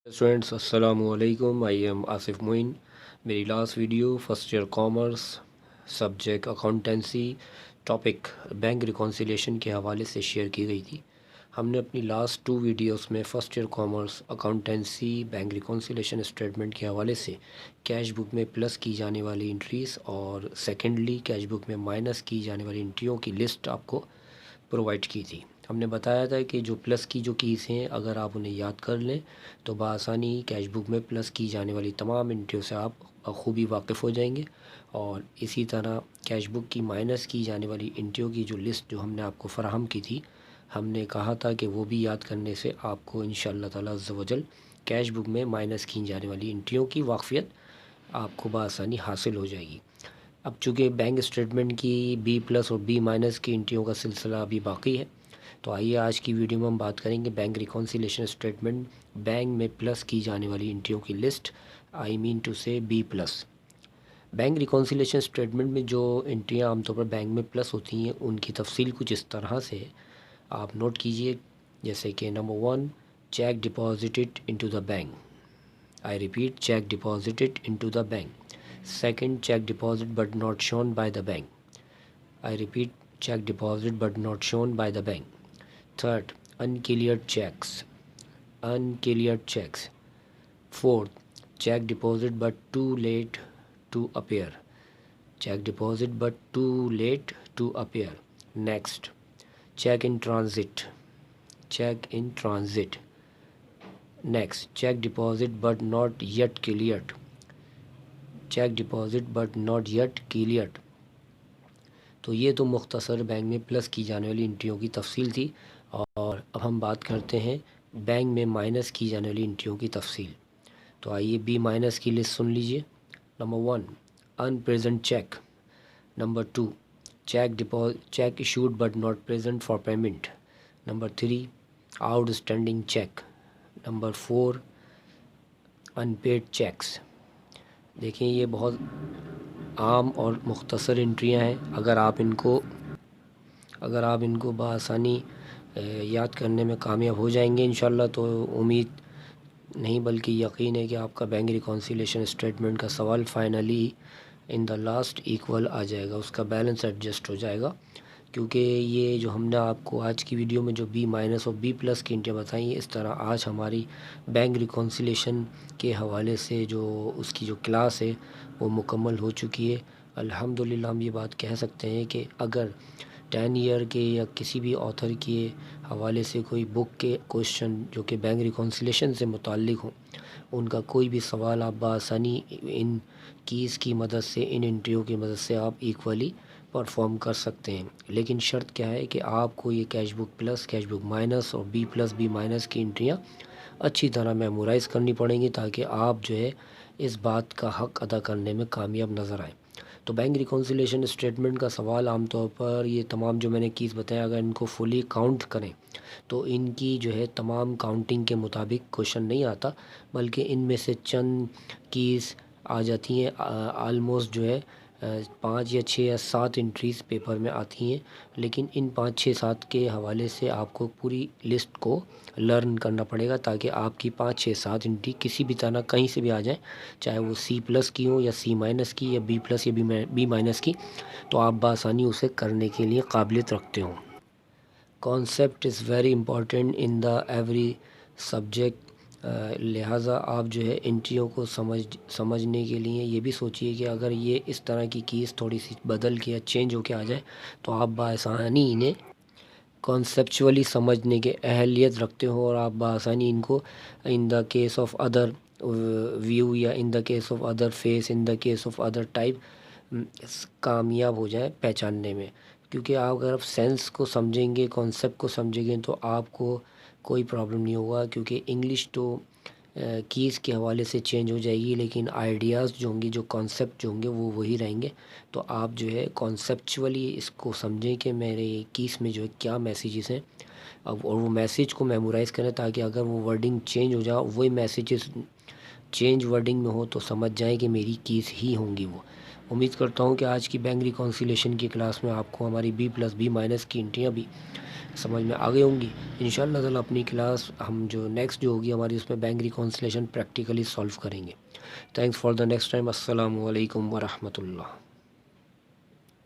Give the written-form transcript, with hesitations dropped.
Students अस्सलाम वालेकुम। I am Asif Moin. मेरी last video first year commerce subject accountancy topic bank reconciliation के हवाले से शेयर की गई थी। हमने अपनी लास्ट 2 वीडियोस में first year commerce accountancy bank reconciliation statement के हवाले से कैश बुक में प्लस की जाने वाली इंट्रीज़ और सेकेंडली कैश बुक में माइनस की जाने वाली इंट्रियों की लिस्ट आपको प्रोवाइड की थी। हमने बताया था कि जो प्लस की जो कीज़ हैं अगर आप उन्हें याद कर लें तो बआसानी कैश बुक में प्लस की जाने वाली तमाम इंट्रियों से आप बखूबी वाकिफ़ हो जाएंगे। और इसी तरह कैश बुक की माइनस की जाने वाली इंट्रियों की जो लिस्ट जो हमने आपको फ़राहम की थी, हमने कहा था कि वो भी याद करने से आपको इंशाअल्लाह ताला अज़्ज़ व जल कैश बुक में माइनस की जाने वाली इंट्रियों की वाक़फ़ियत आपको बआसानी हासिल हो जाएगी। अब चूँकि बैंक स्टेटमेंट की बी प्लस और बी माइनस की इंट्रियों का सिलसिला अभी बाकी है, तो आइए आज की वीडियो में हम बात करेंगे बैंक रिकॉन्सिलेशन स्टेटमेंट बैंक में प्लस की जाने वाली इंट्रियों की list, I mean to say B plus. Bank reconciliation statement में जो इंट्रियाँ आमतौर पर बैंक में प्लस होती हैं उनकी तफसील कुछ इस तरह से है, आप नोट कीजिए। जैसे कि number 1, check deposited into the bank. I repeat, check deposited into the bank. Second, check deposit but not shown by the bank. I repeat, check deposit but not shown by the bank. Third, uncleared checks. Uncleared checks. Fourth, check deposit but too late to appear. Check deposit but too late to appear. Next, check in transit. Check in transit. Next, check deposit but not yet cleared. Cheque deposit but not yet cleared. तो ये तो मुख्तसर bank में plus की जाने वाली इंट्रियों की तफसील थी। और अब हम बात करते हैं बैंक में माइनस की जाने वाली इंट्रियों की तफसील। तो आइए बी माइनस की लिस्ट सुन लीजिए। Number 1, unpresented cheque. Number 2, cheque issued but not present for payment. Number 3, outstanding cheque. Number 4, unpaid cheques. देखें, ये बहुत आम और मुख्तसर इंट्रियां हैं। अगर आप इनको बआसानी याद करने में कामयाब हो जाएंगे इंशाल्लाह, तो उम्मीद नहीं बल्कि यकीन है कि आपका बैंक रिकॉन्सिलेशन स्टेटमेंट का सवाल finally in the last equal आ जाएगा, उसका बैलेंस एडजस्ट हो जाएगा। क्योंकि ये जो हमने आपको आज की वीडियो में जो बी माइनस और बी प्लस की इंट्रियाँ बताई हैं, इस तरह आज हमारी बैंक रिकॉन्सिलेशन के हवाले से जो उसकी जो क्लास है वो मुकम्मल हो चुकी है। अल्हम्दुलिल्लाह हम ये बात कह सकते हैं कि अगर 10 ईयर के या किसी भी ऑथर के हवाले से कोई बुक के क्वेश्चन जो कि बैंक रिकॉन्सिलेशन से मुताल्लिक़ हों, उनका कोई भी सवाल आप बआसानी इन कीज़ की मदद से, इन इंट्रियों की मदद से आप इक्वली परफॉर्म कर सकते हैं। लेकिन शर्त क्या है कि आपको ये cash book plus, cash book minus और बी प्लस बी माइनस की इंट्रियाँ अच्छी तरह मेमोराइज़ करनी पड़ेंगी ताकि आप जो है इस बात का हक़ अदा करने में कामयाब नज़र आएँ। तो बैंक रिकॉन्सिलेशन स्टेटमेंट का सवाल आमतौर पर ये तमाम जो मैंने कीज़ बताया, अगर इनको फुली काउंट करें तो इनकी जो है तमाम काउंटिंग के मुताबिक क्वेश्चन नहीं आता, बल्कि इनमें से चंद कीज़ आ जाती हैं। आलमोस्ट जो है 5 या 6 या 7 इंट्रीज़ पेपर में आती हैं। लेकिन इन 5, 6, 7 के हवाले से आपको पूरी लिस्ट को लर्न करना पड़ेगा ताकि आपकी 5, 6, 7 इंट्री किसी भी तरह कहीं से भी आ जाए, चाहे वो सी प्लस की हो या सी माइनस की या बी प्लस या बी माइनस की, तो आप बआसानी उसे करने के लिए काबिलियत रखते हो। Concept is very important in the every subject. लिहाजा आप जो है इंट्रियों को समझने के लिए ये भी सोचिए कि अगर ये इस तरह की कीज़ थोड़ी सी बदल के या चेंज होके आ जाए तो आप बआसानी इन्हें कॉन्सेप्चुअली समझने के अहलियत रखते हो और आप बआसानी इनको in the case of other view या in the case of other face, in the case of other type कामयाब हो जाए पहचानने में। क्योंकि आप अगर आप सेंस को समझेंगे, कॉन्सेप्ट को समझेंगे, तो आपको कोई प्रॉब्लम नहीं होगा। क्योंकि इंग्लिश तो कीज़ के हवाले से चेंज हो जाएगी, लेकिन आइडियाज़ जो होंगे, जो कॉन्सेप्ट जो होंगे वो वही रहेंगे। तो आप जो है कॉन्सेप्चुअली इसको समझें कि मेरे कीज़ में जो है क्या मैसेजेस हैं, अब और वो मैसेज को मेमोराइज़ करें ताकि अगर वो वर्डिंग चेंज हो जाए, वही मैसेजेस चेंज वर्डिंग में हो तो समझ जाएं कि मेरी कीज़ ही होंगी वो। उम्मीद करता हूँ कि आज की बैंक रिकॉन्सिलेशन की क्लास में आपको हमारी बी प्लस बी माइनस की इंट्रियाँ भी سمجھ میں آ گئی ہوں گی انشاءاللہ تعالیٰ. اپنی کلاس ہم جو نیکسٹ جو ہوگی ہماری اس میں بینک ریکونسلیشن پریکٹیکلی سالو کریں گے. Thanks for the next time. السلام علیکم ورحمۃ اللہ.